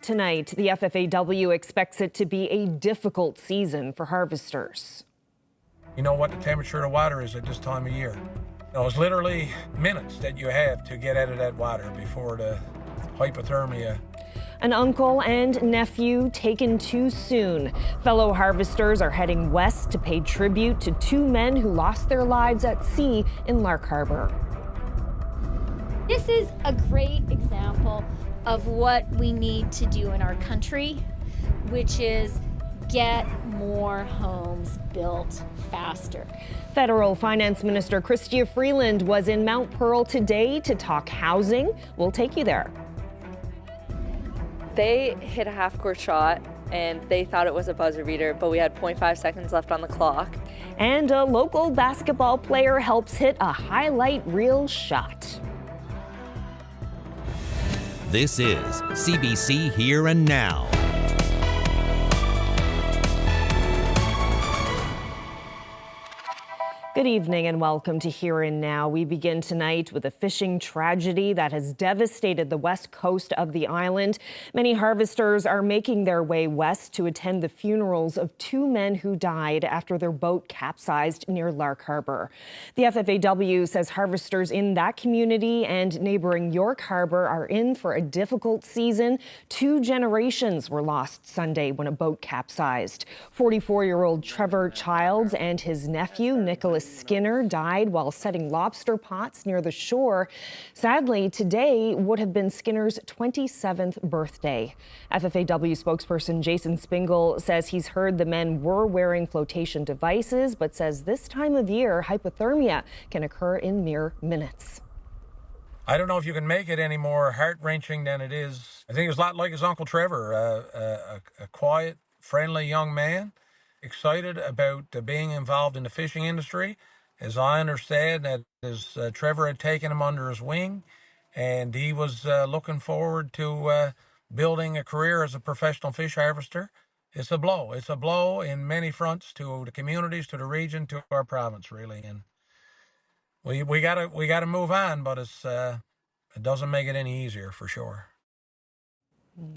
tonight. The FFAW expects it to be a difficult season for harvesters. You know what the temperature of the water is at this time of year. It's literally minutes that you have to get out of that water before the hypothermia. An uncle and nephew taken too soon. Fellow harvesters are heading west to pay tribute to two men who lost their lives at sea in Lark Harbor. This is a great example of what we need to do in our country, which is get more homes built faster. Federal Finance Minister Chrystia Freeland was in Mount Pearl today to talk housing. We'll take you there. They hit a half-court shot and they thought it was a buzzer beater, but we had 0.5 seconds left on the clock. And a local basketball player helps hit a highlight reel shot. This is CBC Here and Now. Good evening and welcome to Here and Now. We begin tonight with a fishing tragedy that has devastated the west coast of the island. Many harvesters are making their way west to attend the funerals of two men who died after their boat capsized near Lark Harbor. The FFAW says harvesters in that community and neighboring York Harbor are in for a difficult season. 2 generations were lost Sunday when a boat capsized. 44-year-old Trevor Childs and his nephew, Nicholas Skinner, died while setting lobster pots near the shore. Sadly, today would have been Skinner's 27th birthday. FFAW spokesperson Jason Spingle says he's heard the men were wearing flotation devices, but says this time of year, hypothermia can occur in mere minutes. I don't know if you can make it any more heart-wrenching than it is. I think it was a lot like his Uncle Trevor, a quiet, friendly young man, excited about being involved in the fishing industry. As I understand, that his Trevor had taken him under his wing, and he was looking forward to building a career as a professional fish harvester. It's a blow. It's a blow in many fronts to the communities, to the region, to our province, really. And we gotta move on, but it doesn't make it any easier for sure.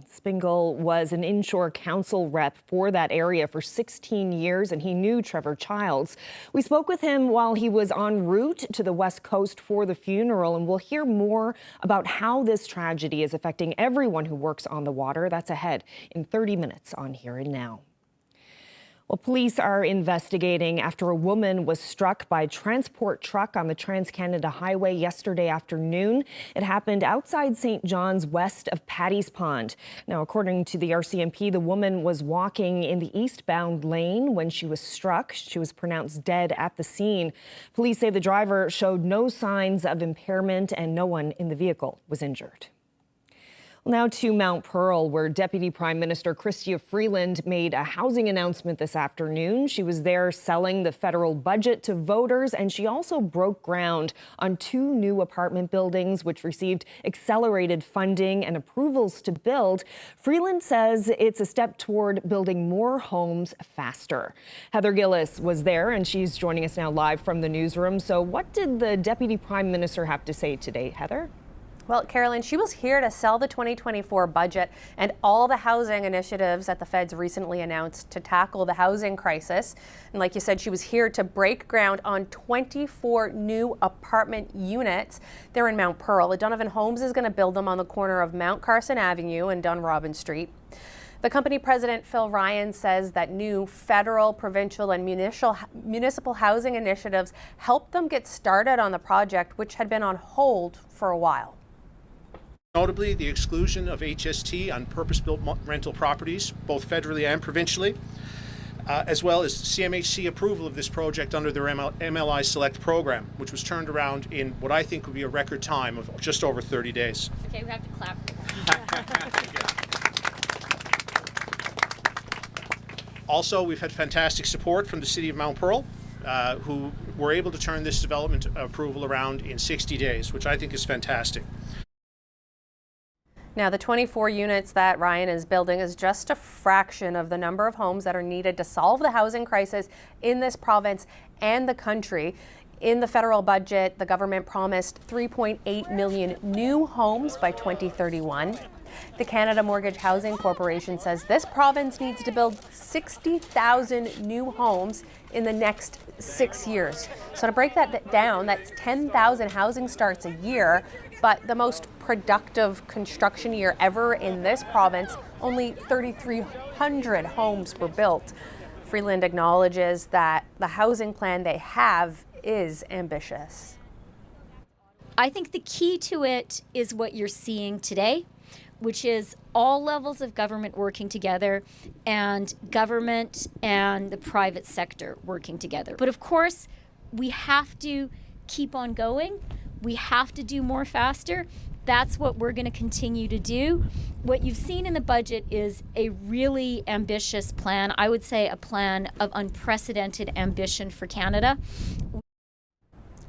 Spingle was an inshore council rep for that area for 16 years, and he knew Trevor Childs. We spoke with him while he was en route to the west coast for the funeral, and we'll hear more about how this tragedy is affecting everyone who works on the water. That's ahead in 30 minutes on Here and Now. Well, police are investigating after a woman was struck by a transport truck on the Trans-Canada Highway yesterday afternoon. It happened outside St. John's, west of Paddy's Pond. Now, according to the RCMP, the woman was walking in the eastbound lane when she was struck. She was pronounced dead at the scene. Police say the driver showed no signs of impairment and no one in the vehicle was injured. Now to Mount Pearl, where Deputy Prime Minister Chrystia Freeland made a housing announcement this afternoon. She was there selling the federal budget to voters, and she also broke ground on 2 new apartment buildings which received accelerated funding and approvals to build. Freeland says it's a step toward building more homes faster. Heather Gillis was there, and she's joining us now live from the newsroom. So what did the Deputy Prime Minister have to say today, Heather? Well, Carolyn, she was here to sell the 2024 budget and all the housing initiatives that the feds recently announced to tackle the housing crisis. And like you said, she was here to break ground on 24 new apartment units. They're in Mount Pearl. Donovan Homes is going to build them on the corner of Mount Carson Avenue and Dunrobin Street. The company president, Phil Ryan, says that new federal, provincial, and municipal housing initiatives helped them get started on the project, which had been on hold for a while. Notably, the exclusion of HST on purpose-built rental properties, both federally and provincially, as well as CMHC approval of this project under their MLI Select program, which was turned around in what I think would be a record time of just over 30 days. Okay, we have to clap. Also, we've had fantastic support from the City of Mount Pearl, who were able to turn this development approval around in 60 days, which I think is fantastic. Now, the 24 units that Ryan is building is just a fraction of the number of homes that are needed to solve the housing crisis in this province and the country. In the federal budget, the government promised 3.8 million new homes by 2031. The Canada Mortgage Housing Corporation says this province needs to build 60,000 new homes in the next 6 years. So to break that down, that's 10,000 housing starts a year, but the most productive construction year ever in this province, only 3,300 homes were built. Freeland acknowledges that the housing plan they have is ambitious. I think the key to it is what you're seeing today, which is all levels of government working together and government and the private sector working together. But of course, we have to keep on going. We have to do more faster. That's what we're going to continue to do. What you've seen in the budget is a really ambitious plan. I would say a plan of unprecedented ambition for Canada.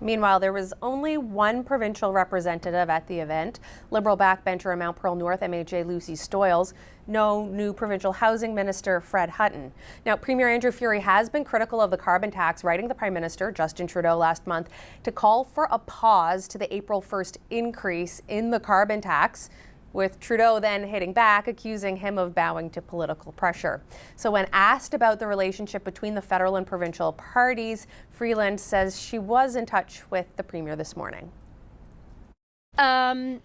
Meanwhile, there was only one provincial representative at the event, Liberal backbencher in Mount Pearl North MHA Lucy Stoyles, no new provincial housing minister Fred Hutton. Now, Premier Andrew Furey has been critical of the carbon tax, writing the Prime Minister, Justin Trudeau, last month to call for a pause to the April 1st increase in the carbon tax, with Trudeau then hitting back, accusing him of bowing to political pressure. So when asked about the relationship between the federal and provincial parties, Freeland says she was in touch with the Premier this morning. I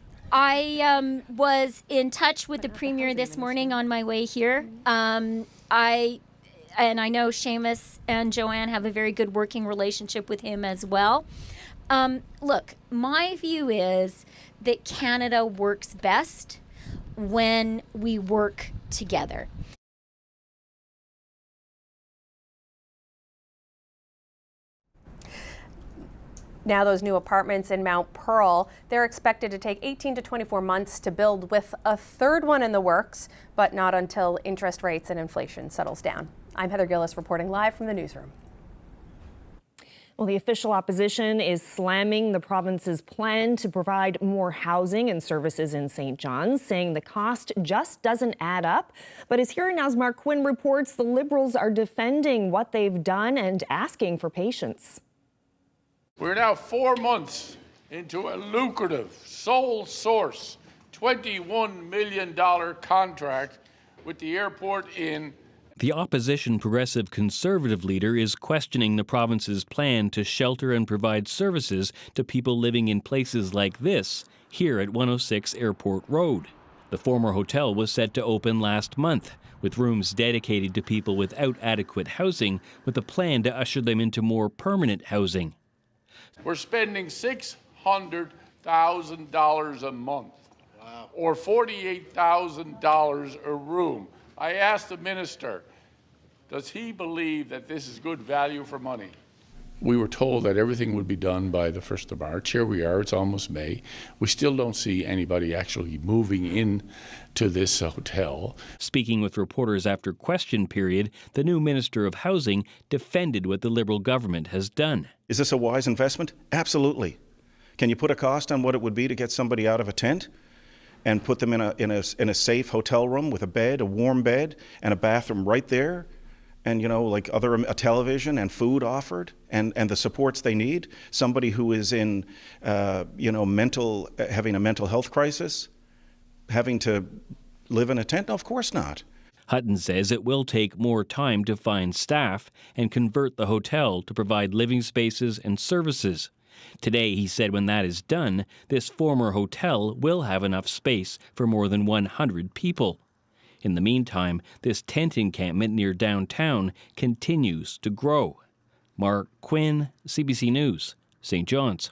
was in touch with the Premier this morning on my way here. I know Seamus and Joanne have a very good working relationship with him as well. Look, my view is that Canada works best when we work together. Now those new apartments in Mount Pearl, they're expected to take 18 to 24 months to build, with a third one in the works, but not until interest rates and inflation settles down. I'm Heather Gillis reporting live from the newsroom. Well, the official opposition is slamming the province's plan to provide more housing and services in St. John's, saying the cost just doesn't add up. But as Here and Now's Mark Quinn reports, the Liberals are defending what they've done and asking for patience. We're now 4 months into a lucrative, sole source, $21 million contract with the airport in. The opposition Progressive Conservative leader is questioning the province's plan to shelter and provide services to people living in places like this, here at 106 Airport Road. The former hotel was set to open last month, with rooms dedicated to people without adequate housing, with a plan to usher them into more permanent housing. We're spending $600,000 a month, or $48,000 a room. I asked the minister, does he believe that this is good value for money? We were told that everything would be done by the 1st of March. Here we are, it's almost May. We still don't see anybody actually moving in to this hotel. Speaking with reporters after question period, the new Minister of Housing defended what the Liberal government has done. Is this a wise investment? Absolutely. Can you put a cost on what it would be to get somebody out of a tent and put them in a safe hotel room with a bed, a warm bed, and a bathroom right there, and like a television and food offered, and the supports they need? Somebody who is in having a mental health crisis, having to live in a tent? No, of course not. Hutton says it will take more time to find staff and convert the hotel to provide living spaces and services. Today, he said, when that is done, this former hotel will have enough space for more than 100 people. In the meantime, this tent encampment near downtown continues to grow. Mark Quinn, CBC News, St. John's.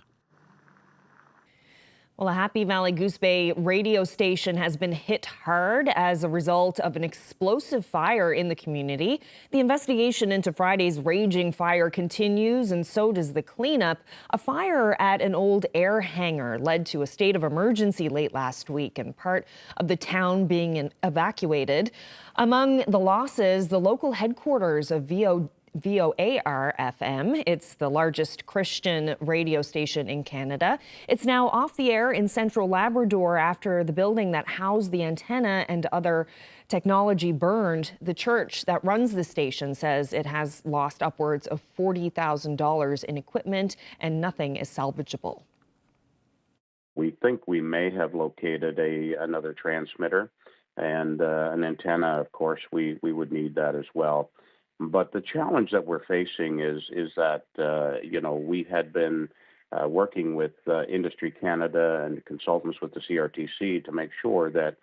Well, a Happy Valley Goose Bay radio station has been hit hard as a result of an explosive fire in the community. The investigation into Friday's raging fire continues, and so does the cleanup. A fire at an old air hangar led to a state of emergency late last week, and part of the town being evacuated. Among the losses, the local headquarters of VOAR-FM. It's the largest Christian radio station in Canada. It's now off the air in central Labrador after the building that housed the antenna and other technology burned. The church that runs the station says it has lost upwards of $40,000 in equipment and nothing is salvageable. We think we may have located another transmitter and an antenna. Of course, we would need that as well. But the challenge that we're facing is that we had been working with Industry Canada and consultants with the CRTC to make sure that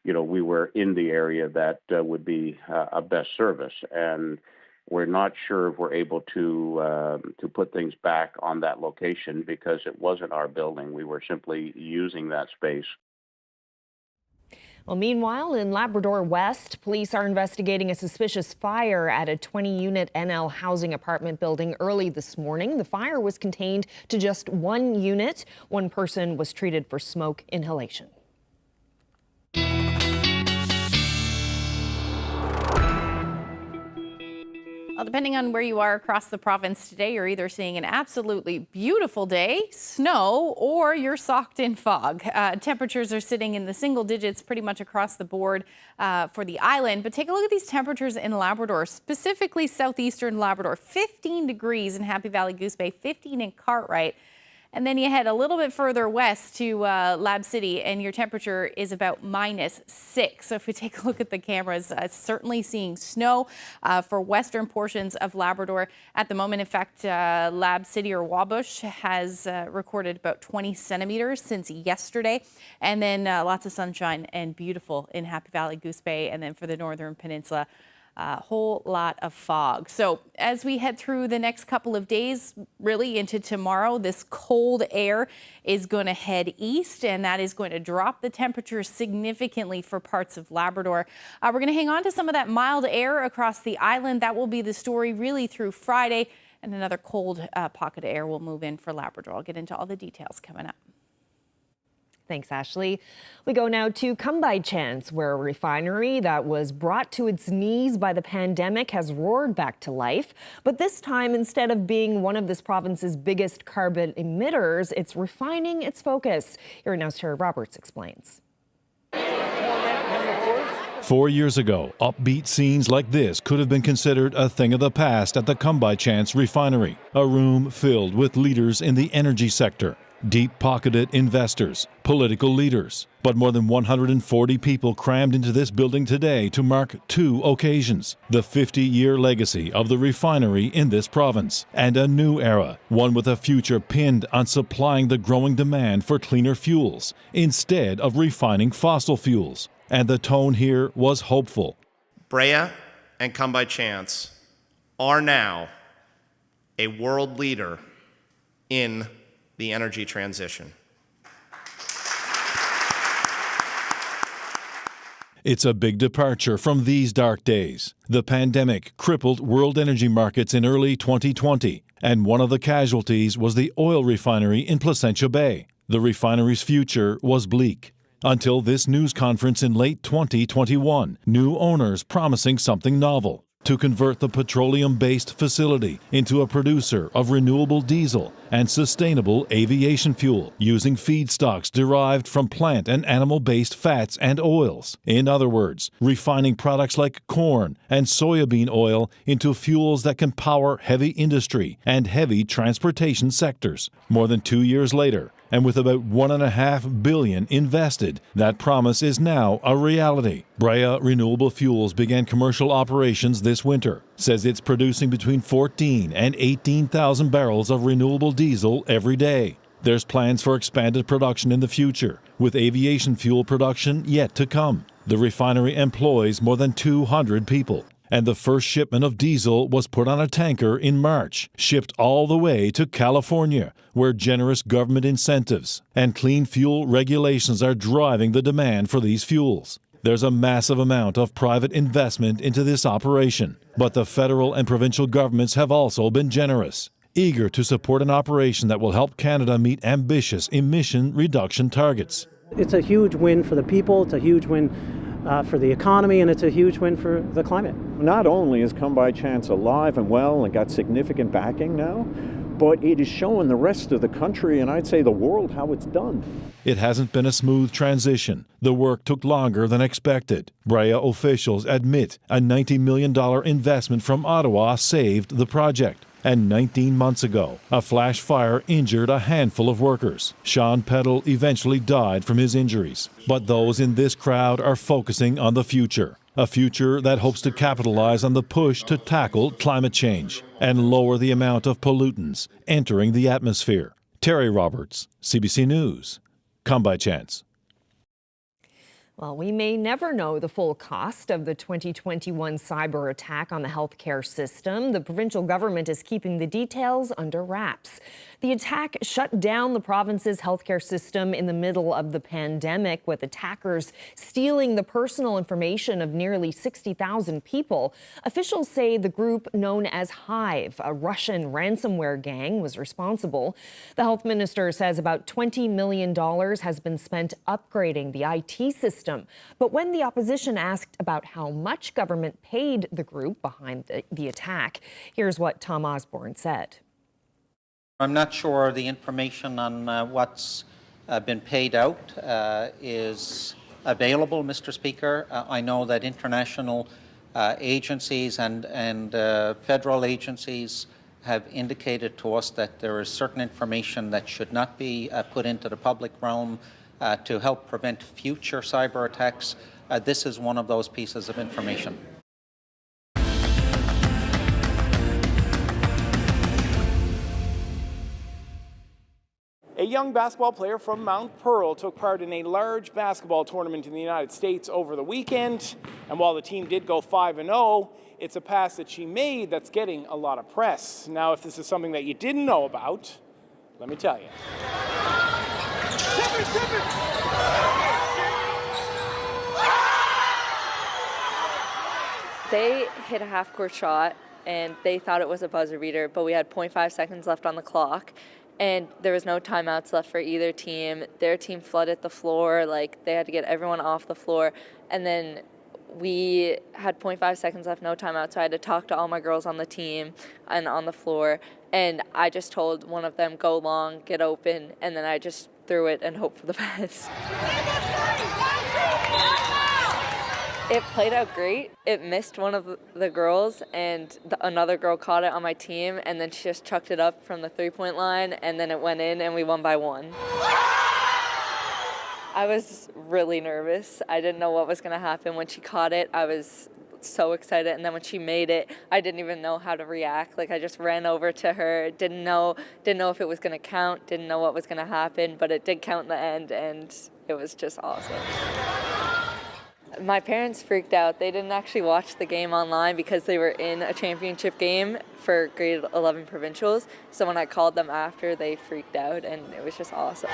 we were in the area that would be a best service, and we're not sure if we're able to put things back on that location because it wasn't our building. We were simply using that space. Well, meanwhile, in Labrador West, police are investigating a suspicious fire at a 20-unit NL housing apartment building early this morning. The fire was contained to just one unit. One person was treated for smoke inhalation. Well, depending on where you are across the province today, you're either seeing an absolutely beautiful day, snow, or you're socked in fog. Temperatures are sitting in the single digits pretty much across the board for the island. But take a look at these temperatures in Labrador, specifically southeastern Labrador. 15 degrees in Happy Valley Goose Bay, 15 in Cartwright. And then you head a little bit further west to Lab City, and your temperature is about -6. So if we take a look at the cameras, certainly seeing snow for western portions of Labrador at the moment. In fact, Lab City or Wabush has recorded about 20 centimeters since yesterday. And then lots of sunshine and beautiful in Happy Valley Goose Bay. And then for the Northern Peninsula, a whole lot of fog. So as we head through the next couple of days, really into tomorrow, this cold air is going to head east, and that is going to drop the temperature significantly for parts of Labrador. We're going to hang on to some of that mild air across the island. That will be the story really through Friday, and another cold pocket of air will move in for Labrador. I'll get into all the details coming up. Thanks, Ashley. We go now to Come By Chance, where a refinery that was brought to its knees by the pandemic has roared back to life. But this time, instead of being one of this province's biggest carbon emitters, it's refining its focus. Here now, Sarah Roberts explains. 4 years ago, upbeat scenes like this could have been considered a thing of the past at the Come By Chance refinery, a room filled with leaders in the energy sector. Deep-pocketed investors, political leaders. But more than 140 people crammed into this building today to mark two occasions: the 50-year legacy of the refinery in this province, and a new era, one with a future pinned on supplying the growing demand for cleaner fuels instead of refining fossil fuels. And the tone here was hopeful. Brea and Come By Chance are now a world leader in the energy transition. It's a big departure from these dark days. The pandemic crippled world energy markets in early 2020, and one of the casualties was the oil refinery in Placentia Bay. The refinery's future was bleak. Until this news conference in late 2021, new owners promising something novel: to convert the petroleum-based facility into a producer of renewable diesel and sustainable aviation fuel using feedstocks derived from plant and animal-based fats and oils. In other words, refining products like corn and soybean oil into fuels that can power heavy industry and heavy transportation sectors. More than 2 years later, and with about $1.5 billion invested, that promise is now a reality. Brea Renewable Fuels began commercial operations this winter, says it's producing between 14 and 18,000 barrels of renewable diesel every day. There's plans for expanded production in the future, with aviation fuel production yet to come. The refinery employs more than 200 people. And the first shipment of diesel was put on a tanker in March, shipped all the way to California, where generous government incentives and clean fuel regulations are driving the demand for these fuels. There's a massive amount of private investment into this operation, but the federal and provincial governments have also been generous, eager to support an operation that will help Canada meet ambitious emission reduction targets. It's a huge win for the people. It's a huge win for the economy, and it's a huge win for the climate. Not only is Come By Chance alive and well and got significant backing now, but it is showing the rest of the country, and I'd say the world, how it's done. It hasn't been a smooth transition. The work took longer than expected. Brea officials admit a $90 million investment from Ottawa saved the project. And 19 months ago, a flash fire injured a handful of workers. Sean Peddle eventually died from his injuries. But those in this crowd are focusing on the future. A future that hopes to capitalize on the push to tackle climate change and lower the amount of pollutants entering the atmosphere. Terry Roberts, CBC News. Come By Chance. Well, we may never know the full cost of the 2021 cyber attack on the healthcare system. The provincial government is keeping the details under wraps. The attack shut down the province's healthcare system in the middle of the pandemic, with attackers stealing the personal information of nearly 60,000 people. Officials say the group known as Hive, a Russian ransomware gang, was responsible. The health minister says about $20 million has been spent upgrading the IT system. But when the opposition asked about how much government paid the group behind the attack, here's what Tom Osborne said. I'm not sure the information on what's been paid out is available, Mr. Speaker. I know that international agencies and federal agencies have indicated to us that there is certain information that should not be put into the public realm to help prevent future cyber attacks. This is one of those pieces of information. A young basketball player from Mount Pearl took part in a large basketball tournament in the United States over the weekend. And while the team did go 5-0, it's a pass that she made that's getting a lot of press. Now, if this is something that you didn't know about, let me tell you. They hit a half-court shot, and they thought it was a buzzer beater, but we had 0.5 seconds left on the clock. And there was no timeouts left for either team. Their team flooded the floor, like they had to get everyone off the floor. And then we had 0.5 seconds left, no timeouts. So I had to talk to all my girls on the team and on the floor. And I just told one of them, go long, get open. And then I just threw it and hoped for the best. It played out great. It missed one of the girls, and another girl caught it on my team, and then she just chucked it up from the three-point line, and then it went in, and we won by 1. I was really nervous. I didn't know what was going to happen. When she caught it, I was so excited, and then when she made it, I didn't even know how to react. Like, I just ran over to her, didn't know if it was going to count, didn't know what was going to happen, but it did count in the end, and it was just awesome. My parents freaked out. They didn't actually watch the game online because they were in a championship game for grade 11 provincials. So when I called them after, they freaked out, and it was just awesome.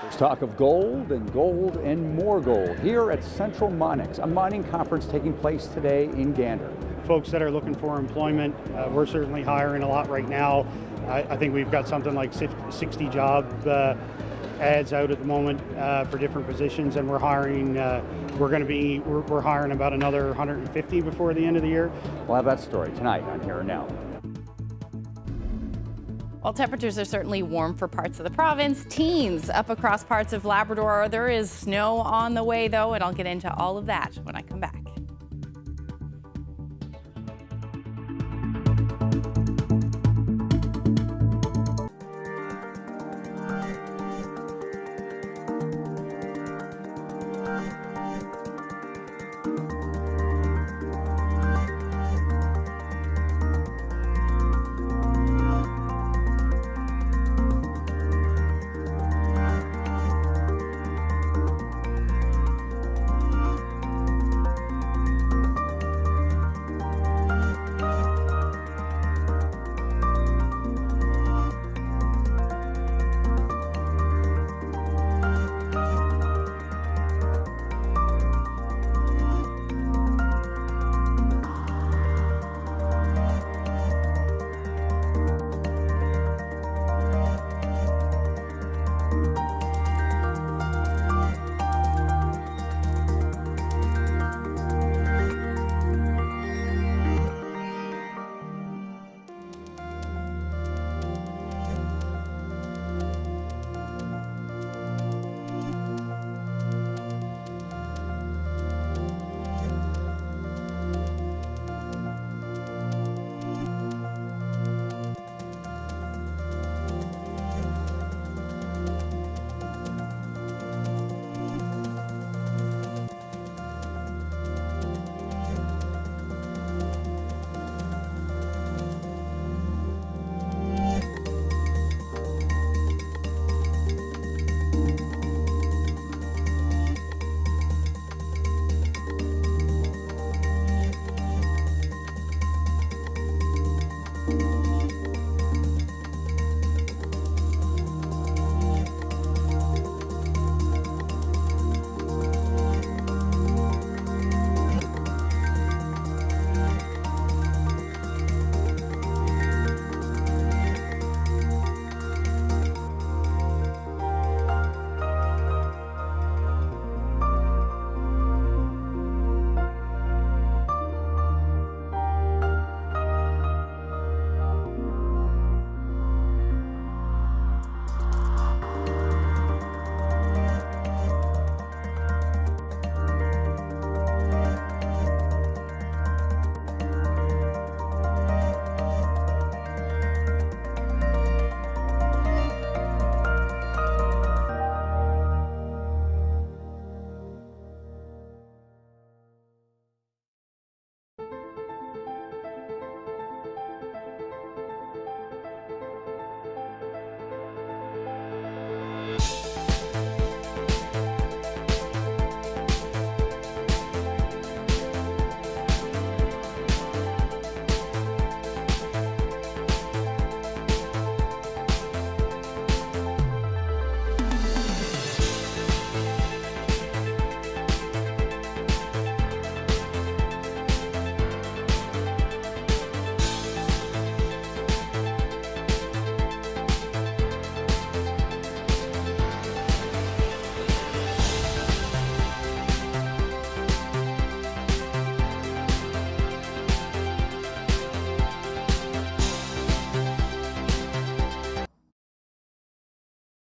There's talk of gold and more gold here at Central Minex, a mining conference taking place today in Gander. Folks that are looking for employment, we're certainly hiring a lot right now. I think we've got something like 60 job ads out at the moment for different positions, and we're hiring. We're hiring about another 150 before the end of the year. We'll have that story tonight on Here and Now. While temperatures are certainly warm for parts of the province, teens up across parts of Labrador. There is snow on the way, though, and I'll get into all of that when I come back.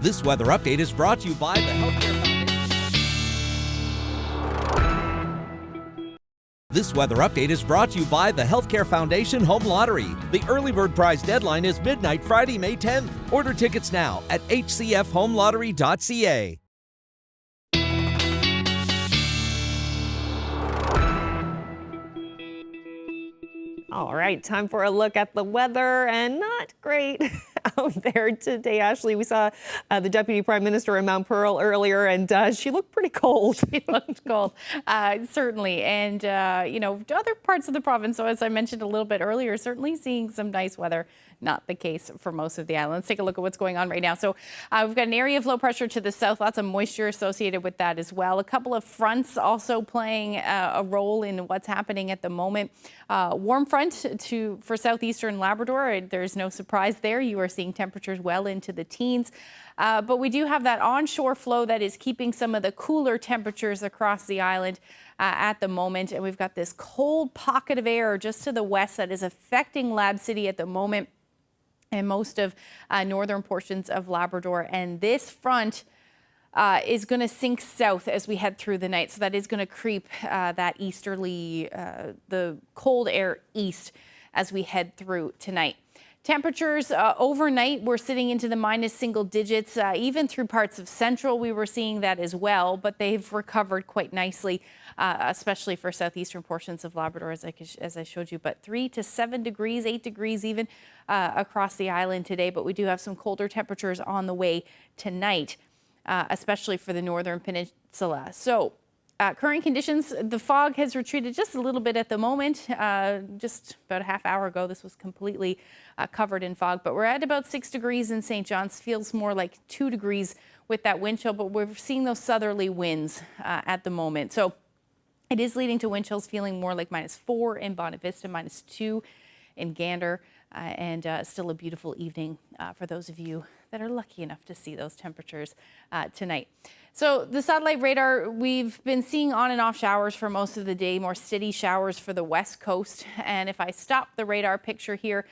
This weather update is brought to you by the Healthcare Foundation. This weather update is brought to you by the Healthcare Foundation Home Lottery. The early bird prize deadline is midnight Friday, May 10th. Order tickets now at hcfhomelottery.ca. All right, time for a look at the weather, and not great out there today. Ashley, we saw the Deputy Prime Minister in Mount Pearl earlier, and she looked pretty cold. She looked cold, certainly. And, other parts of the province, so as I mentioned a little bit earlier, certainly seeing some nice weather. Not the case for most of the island. Let's take a look at what's going on right now. So we've got an area of low pressure to the south, lots of moisture associated with that as well. A couple of fronts also playing a role in what's happening at the moment. Warm front for southeastern Labrador. There's no surprise there. You are seeing temperatures well into the teens. But we do have that onshore flow that is keeping some of the cooler temperatures across the island at the moment. And we've got this cold pocket of air just to the west that is affecting Lab City at the moment, and most of northern portions of Labrador. And this front is going to sink south as we head through the night. So that is going to creep that easterly, the cold air east as we head through tonight. Temperatures overnight, we're sitting into the minus single digits. Even through parts of central, we were seeing that as well, but they've recovered quite nicely, especially for southeastern portions of Labrador, as I showed you. But 3 to 7 degrees, 8 degrees even across the island today. But we do have some colder temperatures on the way tonight, especially for the northern peninsula. So current conditions, the fog has retreated just a little bit at the moment. Just about a half hour ago, this was completely covered in fog, but we're at about 6 degrees in St. John's. Feels more like 2 degrees with that wind chill, but we're seeing those southerly winds at the moment. So it is leading to wind chills feeling more like -4 in Bonavista, -2 in Gander, and still a beautiful evening for those of you that are lucky enough to see those temperatures tonight. So the satellite radar, we've been seeing on and off showers for most of the day, more steady showers for the west coast. And if I stop the radar picture here,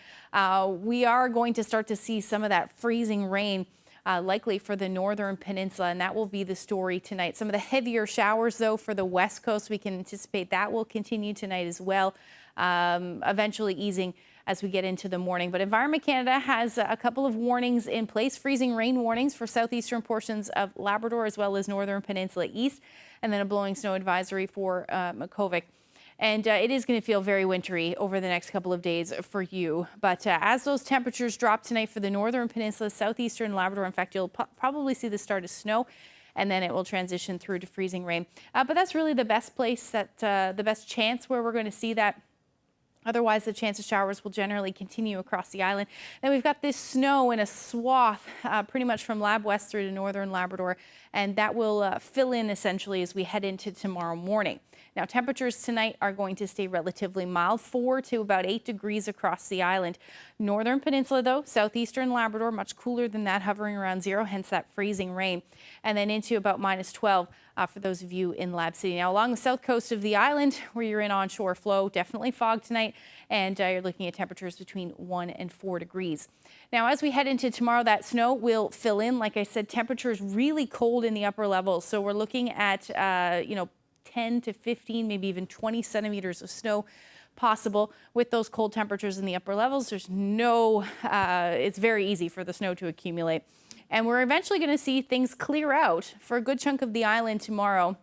we are going to start to see some of that freezing rain likely for the northern peninsula, and that will be the story tonight. Some of the heavier showers, though, for the west coast, we can anticipate that will continue tonight as well, eventually easing as we get into the morning. But Environment Canada has a couple of warnings in place, freezing rain warnings for southeastern portions of Labrador as well as northern peninsula east, and then a blowing snow advisory for Makovic. And it is going to feel very wintry over the next couple of days for you. But as those temperatures drop tonight for the northern peninsula, southeastern Labrador, in fact, you'll probably see the start of snow, and then it will transition through to freezing rain. But that's really the best place, the best chance where we're going to see that. Otherwise, the chance of showers will generally continue across the island. Then we've got this snow in a swath pretty much from Lab West through to northern Labrador, and that will fill in essentially as we head into tomorrow morning. Now, temperatures tonight are going to stay relatively mild, 4 to about 8 degrees across the island. Northern peninsula, though, southeastern Labrador, much cooler than that, hovering around 0, hence that freezing rain. And then into about -12 for those of you in Lab City. Now, along the south coast of the island, where you're in onshore flow, definitely fog tonight, and you're looking at temperatures between 1 and 4 degrees. Now, as we head into tomorrow, that snow will fill in. Like I said, temperatures really cold in the upper levels, so we're looking at, 10 to 15, maybe even 20 centimeters of snow possible with those cold temperatures in the upper levels. There's it's very easy for the snow to accumulate. And we're eventually going to see things clear out for a good chunk of the island tomorrow,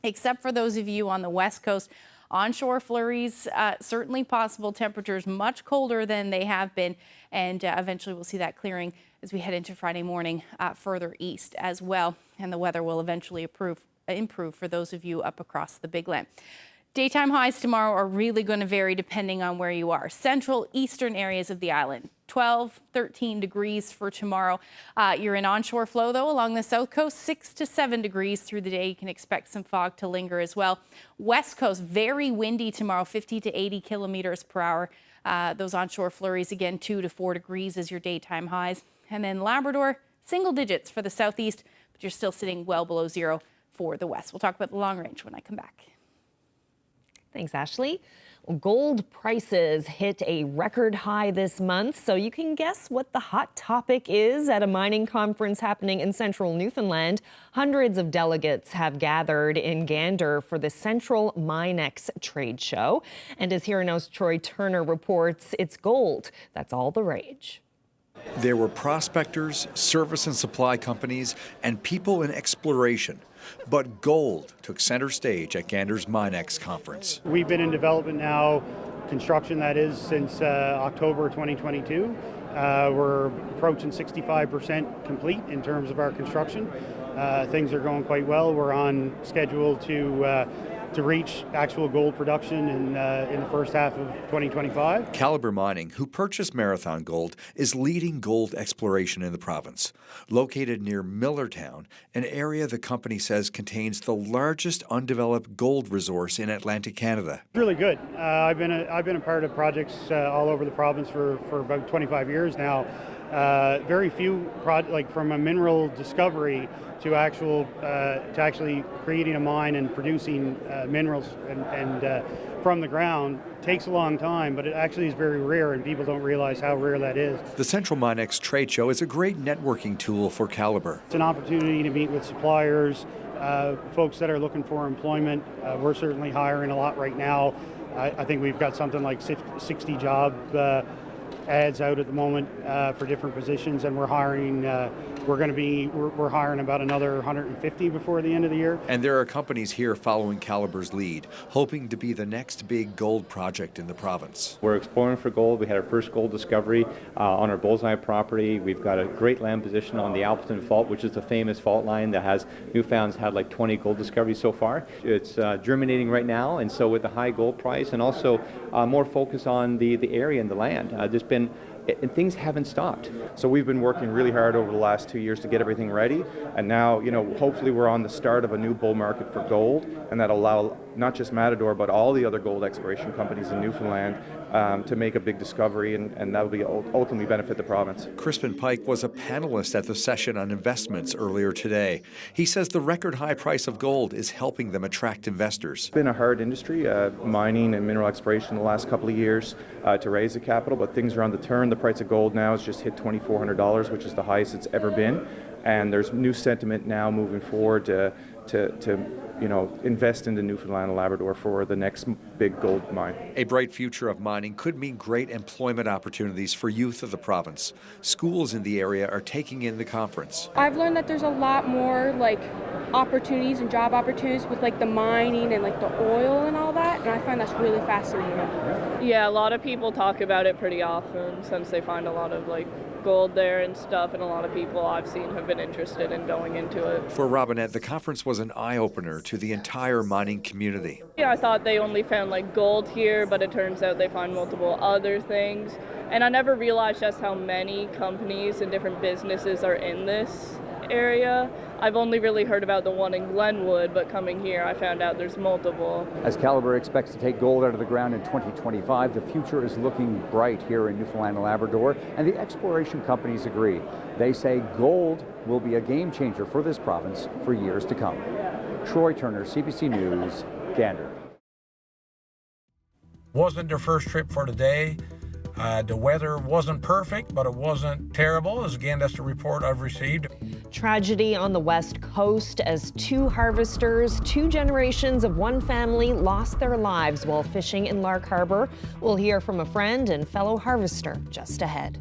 except for those of you on the west coast. Onshore flurries, certainly possible. Temperatures much colder than they have been. And eventually we'll see that clearing as we head into Friday morning further east as well. And the weather will eventually improve for those of you up across the Big Land. Daytime highs tomorrow are really going to vary depending on where you are. Central eastern areas of the island, 12, 13 degrees for tomorrow. You're in onshore flow, though, along the south coast, 6 to 7 degrees through the day. You can expect some fog to linger as well. West coast, very windy tomorrow, 50 to 80 kilometers per hour. Those onshore flurries, again, 2 to 4 degrees as your daytime highs. And then Labrador, single digits for the southeast, but you're still sitting well below 0 for the west. We'll talk about the long range when I come back. Thanks, Ashley. Well, gold prices hit a record high this month, so you can guess what the hot topic is at a mining conference happening in central Newfoundland. Hundreds of delegates have gathered in Gander for the Central Minex trade show. And as Here Now's Troy Turner reports, it's gold that's all the rage. There were prospectors, service and supply companies, and people in exploration. But gold took center stage at Gander's Minex conference. We've been in development now, construction that is, since October 2022. We're approaching 65% complete in terms of our construction. Things are going quite well. We're on schedule to reach actual gold production in the first half of 2025. Calibre Mining, who purchased Marathon Gold, is leading gold exploration in the province. Located near Millertown, an area the company says contains the largest undeveloped gold resource in Atlantic Canada. Really good. I've been a part of projects all over the province for about 25 years now. Very few from a mineral discovery to actually creating a mine and producing minerals and from the ground takes a long time, but it actually is very rare, and people don't realize how rare that is. The Central Minex trade show is a great networking tool for Calibre. It's an opportunity to meet with suppliers, folks that are looking for employment. We're certainly hiring a lot right now. I think we've got something like 60 job ads out at the moment for different positions, and we're hiring. We're hiring about another 150 before the end of the year. And there are companies here following Calibre's lead, hoping to be the next big gold project in the province. We're exploring for gold. We had our first gold discovery on our Bullseye property. We've got a great land position on the Appleton Fault, which is the famous fault line that has Newfoundland's had like 20 gold discoveries so far. It's germinating right now, and so with the high gold price and also more focus on the area and the land, and things haven't stopped. So we've been working really hard over the last 2 years to get everything ready, and now, hopefully we're on the start of a new bull market for gold, and that'll allow not just Matador, but all the other gold exploration companies in Newfoundland to make a big discovery, and that will ultimately benefit the province. Crispin Pike was a panelist at the session on investments earlier today. He says the record high price of gold is helping them attract investors. It's been a hard industry, mining and mineral exploration the last couple of years to raise the capital, but things are on the turn. The price of gold now has just hit $2,400, which is the highest it's ever been, and there's new sentiment now moving forward to invest into Newfoundland and Labrador for the next big gold mine. A bright future of mining could mean great employment opportunities for youth of the province. Schools in the area are taking in the conference. I've learned that there's a lot more opportunities and job opportunities with the mining and the oil and all that, and I find that's really fascinating. Yeah, a lot of people talk about it pretty often since they find a lot of gold there and stuff, and a lot of people I've seen have been interested in going into it. For Robinette, the conference was an eye-opener to the entire mining community. Yeah, I thought they only found gold here, but it turns out they find multiple other things. And I never realized just how many companies and different businesses are in this area. I've only really heard about the one in Glenwood, but coming here I found out there's multiple. As Calibre expects to take gold out of the ground in 2025, the future is looking bright here in Newfoundland and Labrador, and the exploration companies agree. They say gold will be a game changer for this province for years to come. Troy Turner, CBC News, Gander. Wasn't their first trip for the day. The weather wasn't perfect, but it wasn't terrible, as again, that's the report I've received. Tragedy on the West Coast as two harvesters, 2 generations of one family, lost their lives while fishing in Lark Harbor. We'll hear from a friend and fellow harvester just ahead.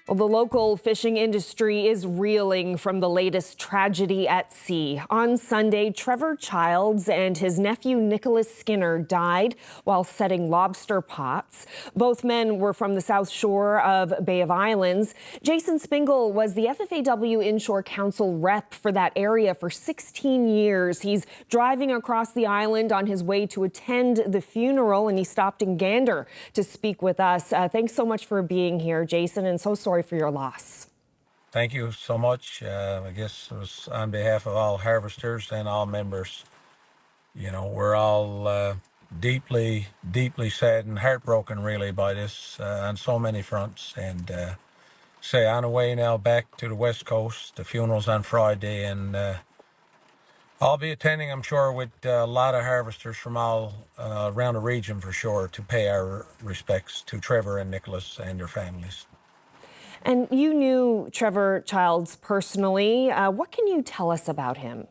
Well, the local fishing industry is reeling from the latest tragedy at sea. On Sunday, Trevor Childs and his nephew Nicholas Skinner died while setting lobster pots. Both men were from the south shore of Bay of Islands. Jason Spingle was the FFAW Inshore Council rep for that area for 16 years. He's driving across the island on his way to attend the funeral, and he stopped in Gander to speak with us. Thanks so much for being here, Jason, and so sorry for your loss. Thank you so much. I guess it was on behalf of all harvesters and all members. You know, we're all deeply, deeply sad and heartbroken really by this on so many fronts. And say on the way now back to the West Coast, the funeral's on Friday, and I'll be attending, I'm sure, with a lot of harvesters from all around the region for sure to pay our respects to Trevor and Nicholas and their families. And you knew Trevor Childs personally. What can you tell us about him?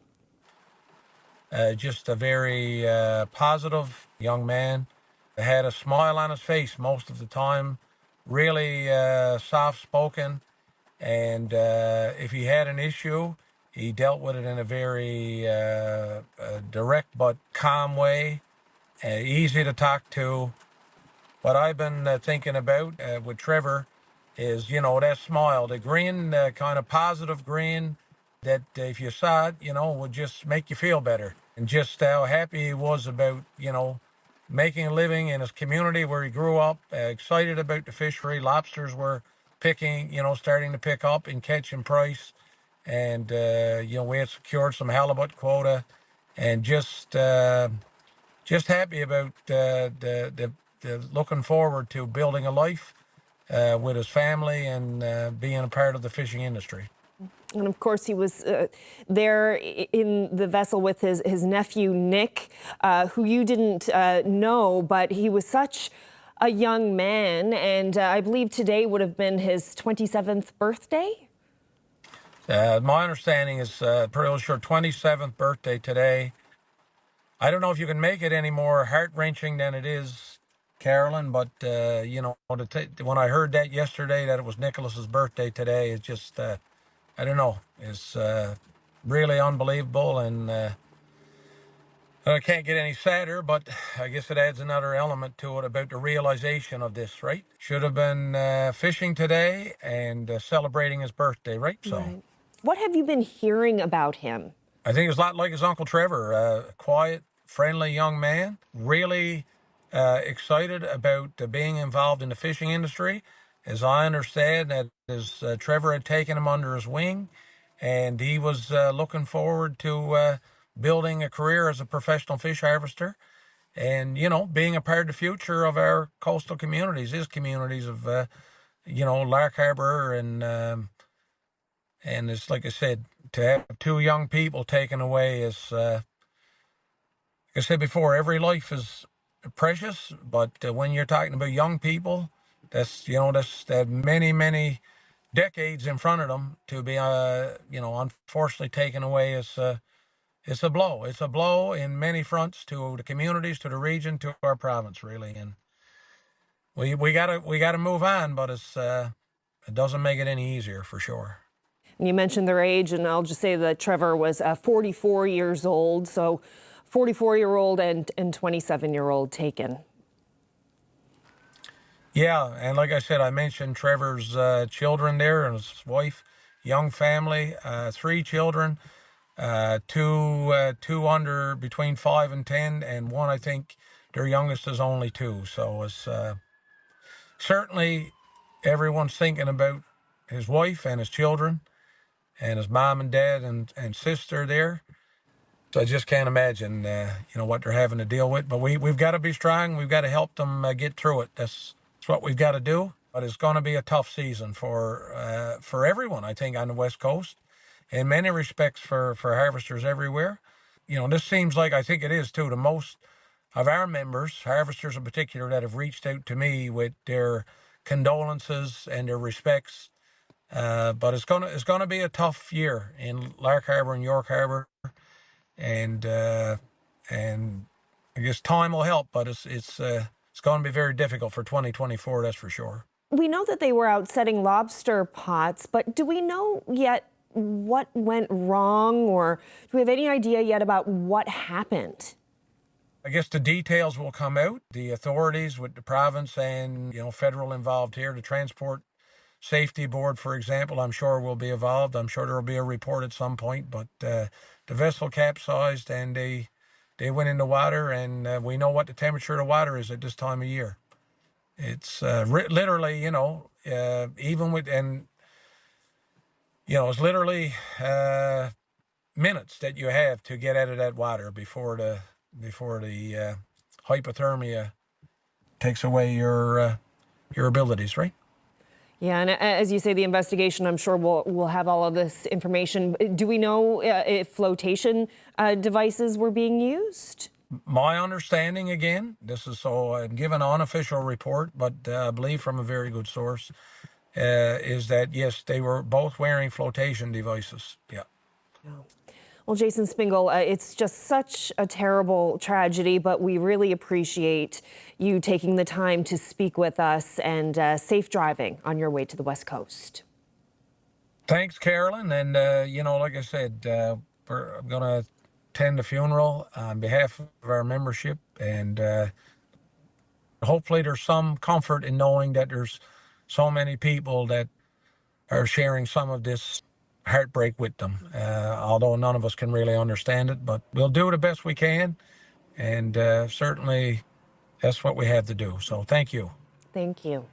Just a very positive young man. Had a smile on his face most of the time, really soft-spoken, and if he had an issue, he dealt with it in a very direct but calm way, easy to talk to. What I've been thinking about with Trevor is, you know, that smile, the grin, kind of positive grin that if you saw it, you know, would just make you feel better. And just how happy he was about, you know, making a living in his community where he grew up, excited about the fishery. Lobsters were picking, you know, starting to pick up in catch and price. And, you know, we had secured some halibut quota, and just happy about the looking forward to building a life with his family and being a part of the fishing industry. And of course, he was there in the vessel with his nephew, Nick, who you didn't know, but he was such a young man. And I believe today would have been his 27th birthday. My understanding is pretty sure 27th birthday today. I don't know if you can make it any more heart-wrenching than it is, Carolyn, but, you know, when I heard that yesterday, that it was Nicholas's birthday today, it's just, I don't know, it's really unbelievable, and I can't get any sadder, but I guess it adds another element to it about the realization of this, right? Should have been fishing today and celebrating his birthday, right? So, right. What have you been hearing about him? I think it's a lot like his Uncle Trevor, a quiet, friendly young man, really excited about being involved in the fishing industry. As I understand, that as Trevor had taken him under his wing, and he was looking forward to building a career as a professional fish harvester, and, you know, being a part of the future of our coastal communities, his communities of, you know, Lark Harbor, and it's like I said, to have two young people taken away is, like I said before, every life is precious, but when you're talking about young people, that's, you know, that's many, many decades in front of them to be, you know, unfortunately taken away is, it's a blow. It's a blow in many fronts to the communities, to the region, to our province, really. And we gotta move on, but it's it doesn't make it any easier for sure. You mentioned their age, and I'll just say that Trevor was 44 years old, so 44-year-old and 27-year-old taken. Yeah, and like I said, I mentioned Trevor's children there and his wife, young family, 3 children, two under between 5 and 10, and one, I think their youngest is only 2. So it's certainly everyone's thinking about his wife and his children and his mom and dad and sister there. So I just can't imagine, you know, what they're having to deal with. But we've got to be strong. We've got to help them get through it. That's what we've got to do. But it's going to be a tough season for everyone, I think, on the West Coast. in many respects for harvesters everywhere. You know, this seems like, I think it is too, the most of our members, harvesters in particular, that have reached out to me with their condolences and their respects. But it's gonna be a tough year in Lark Harbour and York Harbour, and I guess time will help, but it's going to be very difficult for 2024. That's for sure. We know that they were out setting lobster pots, but do we know yet what went wrong, or do we have any idea yet about what happened? I guess the details will come out. The authorities with the province and, federal involved here, the Transport Safety Board, for example, I'm sure will be involved. I'm sure there will be a report at some point, but the vessel capsized and they went in the water, and we know what the temperature of the water is at this time of year. It's literally, even with, and, it's literally minutes that you have to get out of that water before the hypothermia takes away your abilities, right? Yeah, and as you say, the investigation, I'm sure we'll have all of this information. Do we know if flotation devices were being used? My understanding, again, this is so I'm given an unofficial report, but I believe from a very good source, is that yes, they were both wearing flotation devices. Yeah. Well, Jason Spingle, it's just such a terrible tragedy, but we really appreciate you taking the time to speak with us, and safe driving on your way to the West Coast. Thanks, Carolyn. And, like I said, I'm going to attend the funeral on behalf of our membership, and hopefully there's some comfort in knowing that there's so many people that are sharing some of this heartbreak with them, although none of us can really understand it, but we'll do the best we can, and certainly that's what we have to do. So thank you. Thank you.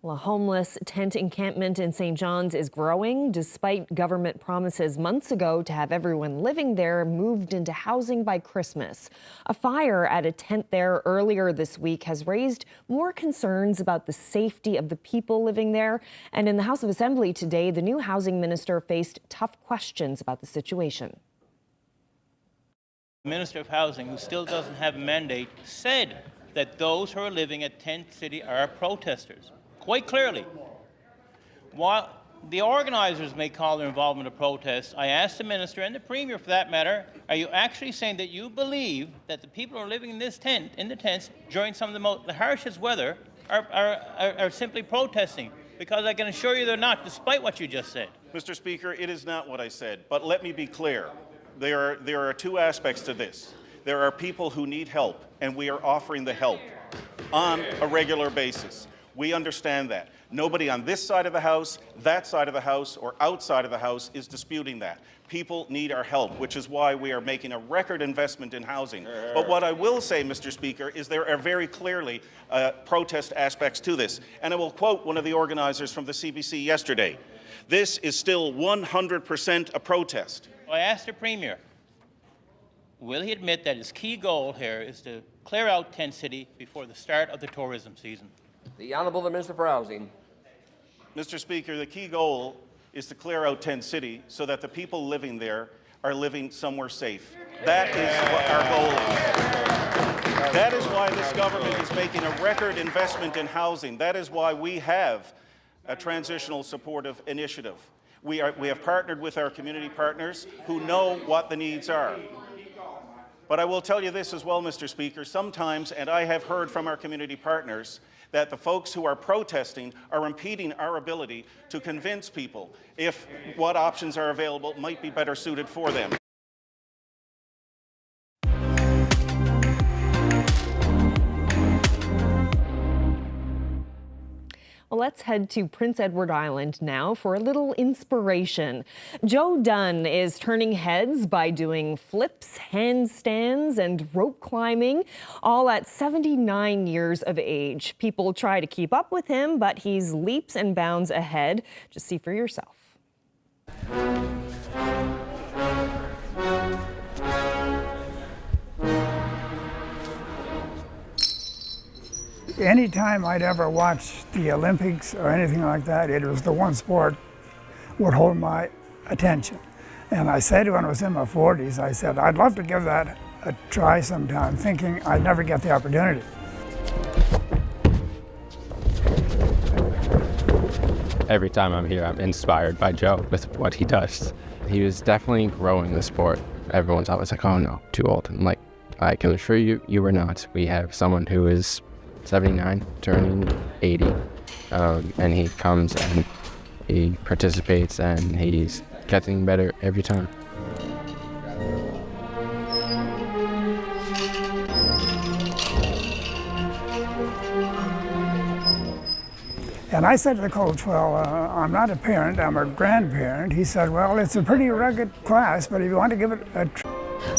Well, a homeless tent encampment in St. John's is growing despite government promises months ago to have everyone living there moved into housing by Christmas. A fire at a tent there earlier this week has raised more concerns about the safety of the people living there. And in the House of Assembly today, the new housing minister faced tough questions about the situation. The Minister of Housing, who still doesn't have a mandate, said that those who are living at Tent City are protesters. Quite clearly. While the organizers may call their involvement a protest, I asked the minister and the premier for that matter, are you actually saying that you believe that the people who are living in this tent, in the tents, during some of the harshest weather are simply protesting? Because I can assure you they're not, despite what you just said. Mr. Speaker, it is not what I said, but let me be clear. There are two aspects to this. There are people who need help, and we are offering the help on a regular basis. We understand that. Nobody on this side of the House, that side of the House, or outside of the House is disputing that. People need our help, which is why we are making a record investment in housing. But what I will say, Mr. Speaker, is there are very clearly protest aspects to this. And I will quote one of the organizers from the CBC yesterday. This is still 100% a protest. I asked the premier, will he admit that his key goal here is to clear out Tent City before the start of the tourism season? The Honourable Minister for Housing. Mr. Speaker, the key goal is to clear out Tent City so that the people living there are living somewhere safe. That is what our goal is. That is why this government is making a record investment in housing. That is why we have a transitional supportive initiative. We have partnered with our community partners who know what the needs are. But I will tell you this as well, Mr. Speaker, sometimes, and I have heard from our community partners, that the folks who are protesting are impeding our ability to convince people if what options are available might be better suited for them. Well, let's head to Prince Edward Island now for a little inspiration. Joe Dunn is turning heads by doing flips, handstands, and rope climbing, all at 79 years of age. People try to keep up with him, but he's leaps and bounds ahead. Just see for yourself. Anytime I'd ever watched the Olympics or anything like that, it was the one sport would hold my attention. And I said when I was in my 40s, I said, I'd love to give that a try sometime, thinking I'd never get the opportunity. Every time I'm here, I'm inspired by Joe with what he does. He was definitely growing the sport. Everyone's always like, oh no, too old. And like, I can assure you, you were not. We have someone who is 79, turning 80, and he comes and he participates and he's getting better every time. And I said to the coach, well, I'm not a parent, I'm a grandparent. He said, well, it's a pretty rugged class, but if you want to give it a try.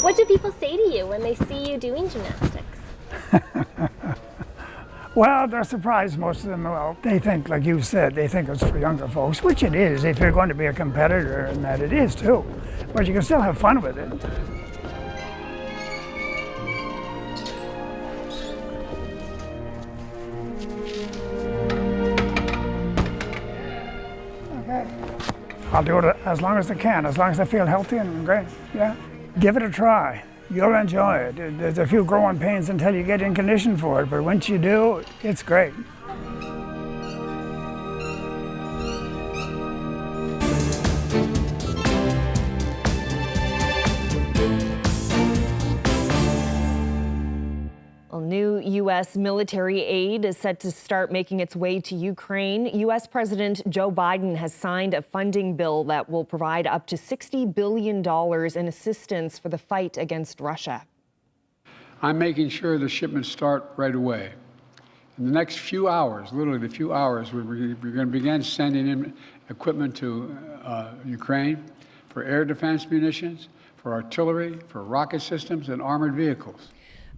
What do people say to you when they see you doing gymnastics? Well, they're surprised, most of them. Well, they think, like you said, they think it's for younger folks, which it is if you're going to be a competitor, and that it is too. But you can still have fun with it. Okay. I'll do it as long as I can, as long as I feel healthy and great. Yeah. Give it a try. You'll enjoy it. There's a few growing pains until you get in condition for it, but once you do, it's great. Well, new U.S. military aid is set to start making its way to Ukraine. U.S. President Joe Biden has signed a funding bill that will provide up to $60 billion in assistance for the fight against Russia. I'm making sure the shipments start right away. In the next few hours, literally the few hours, we're going to begin sending in equipment to Ukraine for air defense munitions, for artillery, for rocket systems, and armored vehicles.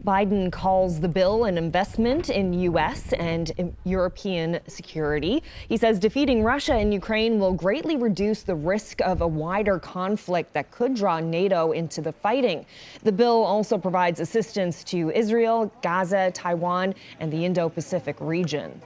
Biden calls the bill an investment in U.S. and European security. He says defeating Russia and Ukraine will greatly reduce the risk of a wider conflict that could draw NATO into the fighting. The bill also provides assistance to Israel, Gaza, Taiwan, and the Indo-Pacific region.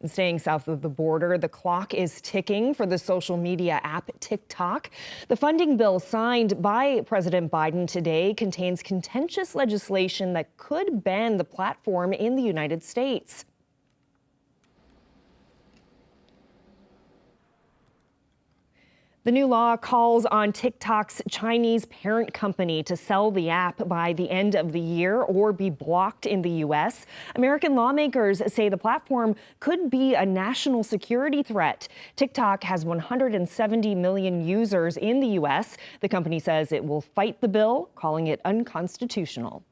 And staying south of the border, the clock is ticking for the social media app TikTok. The funding bill signed by President Biden today contains contentious legislation that could ban the platform in the United States. The new law calls on TikTok's Chinese parent company to sell the app by the end of the year or be blocked in the U.S. American lawmakers say the platform could be a national security threat. TikTok has 170 million users in the U.S. The company says it will fight the bill, calling it unconstitutional.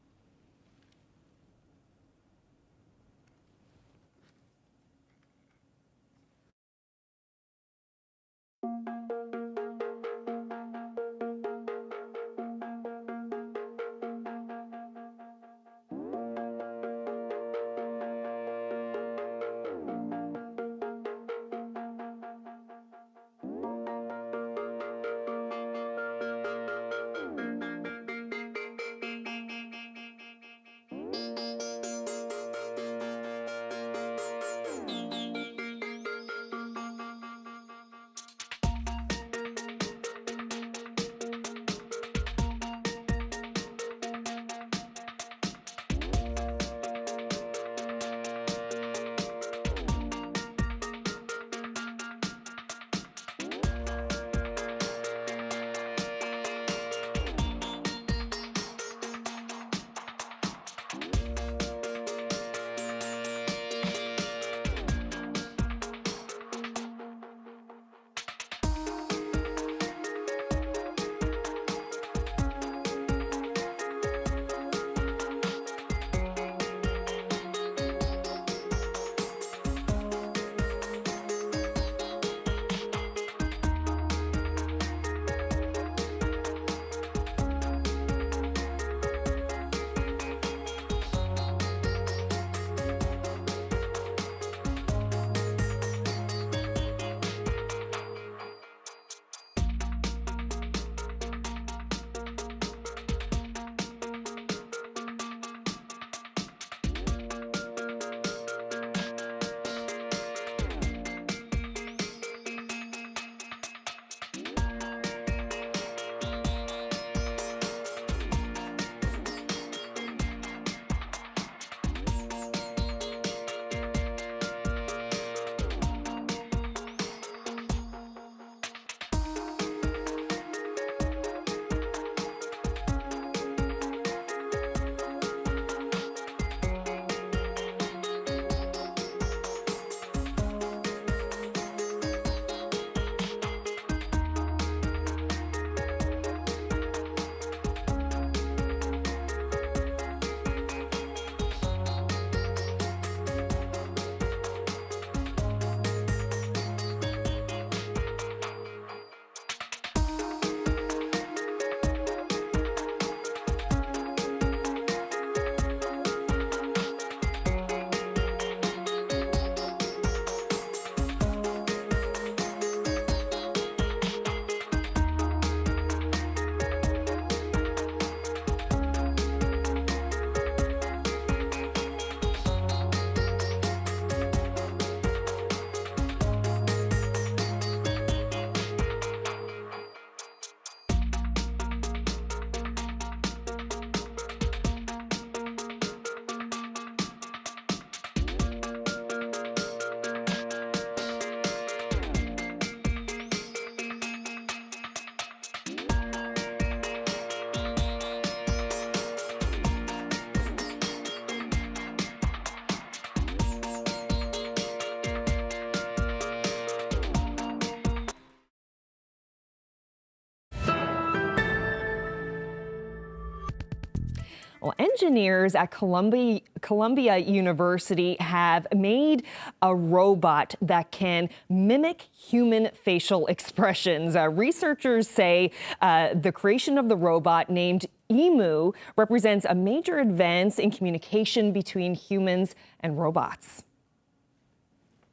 Well, engineers at Columbia University have made a robot that can mimic human facial expressions. Researchers say the creation of the robot, named Emu, represents a major advance in communication between humans and robots.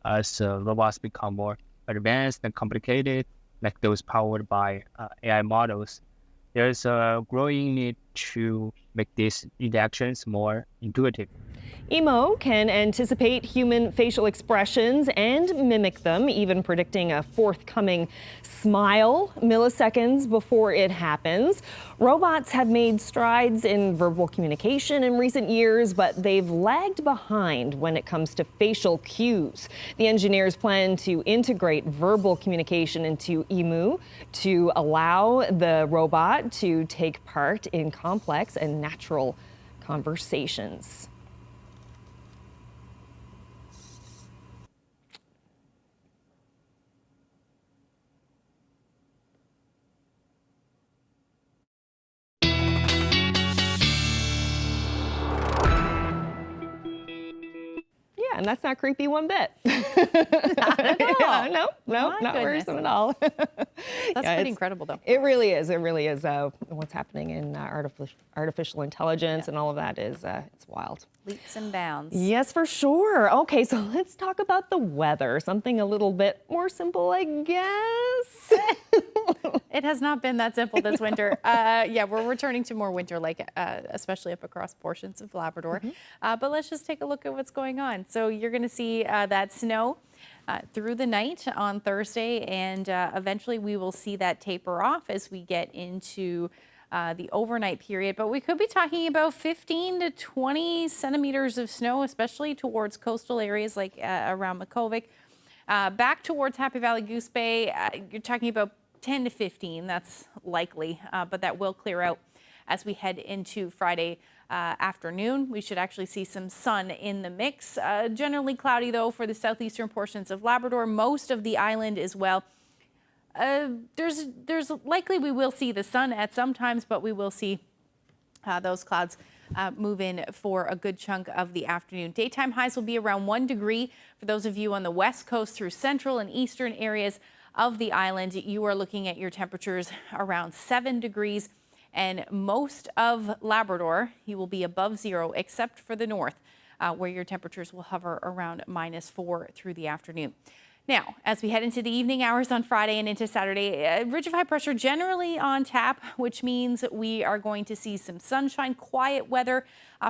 As robots become more advanced and complicated, like those powered by AI models, there's a growing need to make these interactions more intuitive. Emo can anticipate human facial expressions and mimic them, even predicting a forthcoming smile milliseconds before it happens. Robots have made strides in verbal communication in recent years, but they've lagged behind when it comes to facial cues. The engineers plan to integrate verbal communication into Emu to allow the robot to take part in complex and natural conversations. And that's not creepy one bit. Not at all. No, not goodness. worrisome at all. That's pretty incredible, though. It really is. It really is. What's happening in artificial intelligence and all of that is it's wild. Leaps and bounds. Yes, for sure. Okay, so let's talk about the weather. Something a little bit more simple, I guess. It has not been that simple this winter. Yeah, we're returning to more winter-like, especially up across portions of Labrador. But let's just take a look at what's going on. So you're going to see that snow through the night on Thursday, and eventually we will see that taper off as we get into the overnight period. But we could be talking about 15 to 20 centimeters of snow, especially towards coastal areas like around Makovic. Back towards Happy Valley Goose Bay, you're talking about 10 to 15, that's likely, but that will clear out as we head into Friday afternoon. We should actually see some sun in the mix. Generally cloudy, though, for the southeastern portions of Labrador, most of the island as well. There's likely we will see the sun at some times, but we will see those clouds move in for a good chunk of the afternoon. Daytime highs will be around 1 degree for those of you on the west coast through central and eastern areas of the island. You are looking at your temperatures around 7 degrees, and most of Labrador, you will be above zero except for the north, where your temperatures will hover around -4 through the afternoon. Now, as we head into the evening hours on Friday and into Saturday, a ridge of high pressure generally on tap, which means we are going to see some sunshine, quiet weather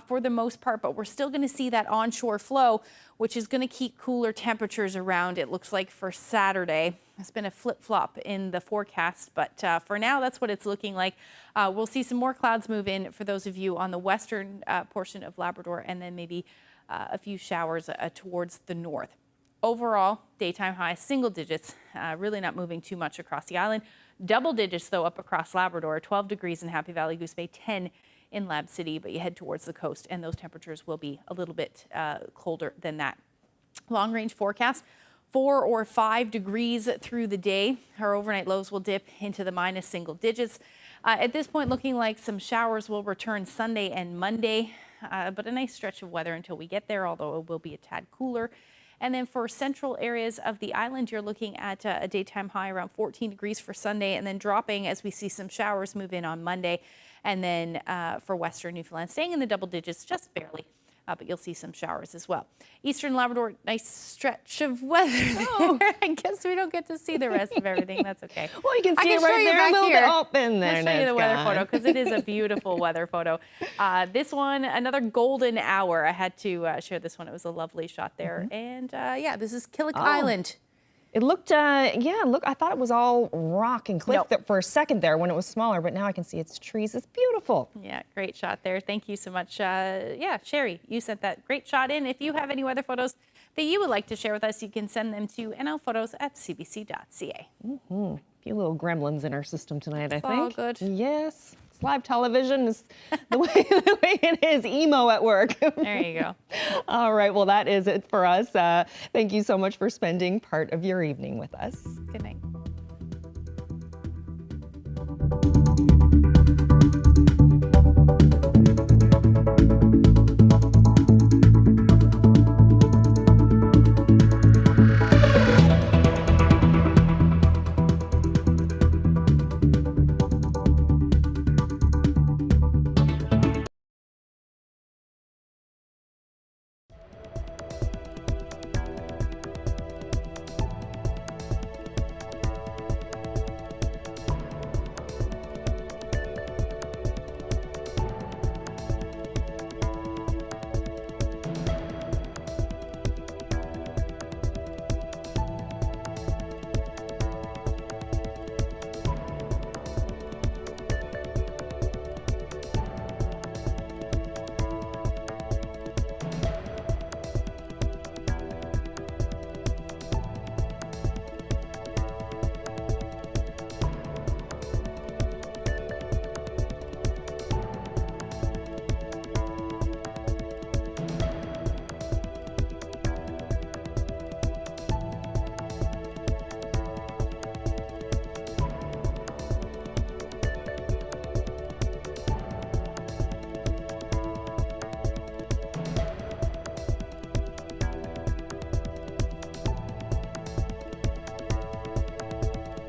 for the most part, but we're still going to see that onshore flow, which is going to keep cooler temperatures around, it looks like, for Saturday. It's been a flip-flop in the forecast, but for now, that's what it's looking like. We'll see some more clouds move in for those of you on the western portion of Labrador, and then maybe a few showers towards the north. Overall, daytime highs, single digits, really not moving too much across the island. Double digits, though, up across Labrador, 12 degrees in Happy Valley Goose Bay, 10 in Lab City, but you head towards the coast, and those temperatures will be a little bit colder than that. Long-range forecast, 4 or 5 degrees through the day. Our overnight lows will dip into the minus single digits. At this point, looking like some showers will return Sunday and Monday, but a nice stretch of weather until we get there, although it will be a tad cooler. And then for central areas of the island, you're looking at a daytime high around 14 degrees for Sunday, and then dropping as we see some showers move in on Monday. And then for western Newfoundland, staying in the double digits just barely, but you'll see some showers as well. Eastern Labrador, nice stretch of weather there. I guess we don't get to see the rest of everything. That's okay. Well, you can see it right there, a little bit up in there. I'll show you the weather photo because it is a beautiful weather photo. This one, another golden hour. I had to share this one. It was a lovely shot there. And yeah, this is Killick Island. It looked, I thought it was all rock and cliff for a second there when it was smaller, but now I can see it's trees. It's beautiful. Yeah, great shot there. Thank you so much. Yeah, Sherry, you sent that great shot in. If you have any weather photos that you would like to share with us, you can send them to nlphotos@cbc.ca. A few little gremlins in our system tonight, I think. All good. Yes. It's live television is the way it is. Emo at work. There you go. All right. Well, that is it for us. Thank you so much for spending part of your evening with us. Good night.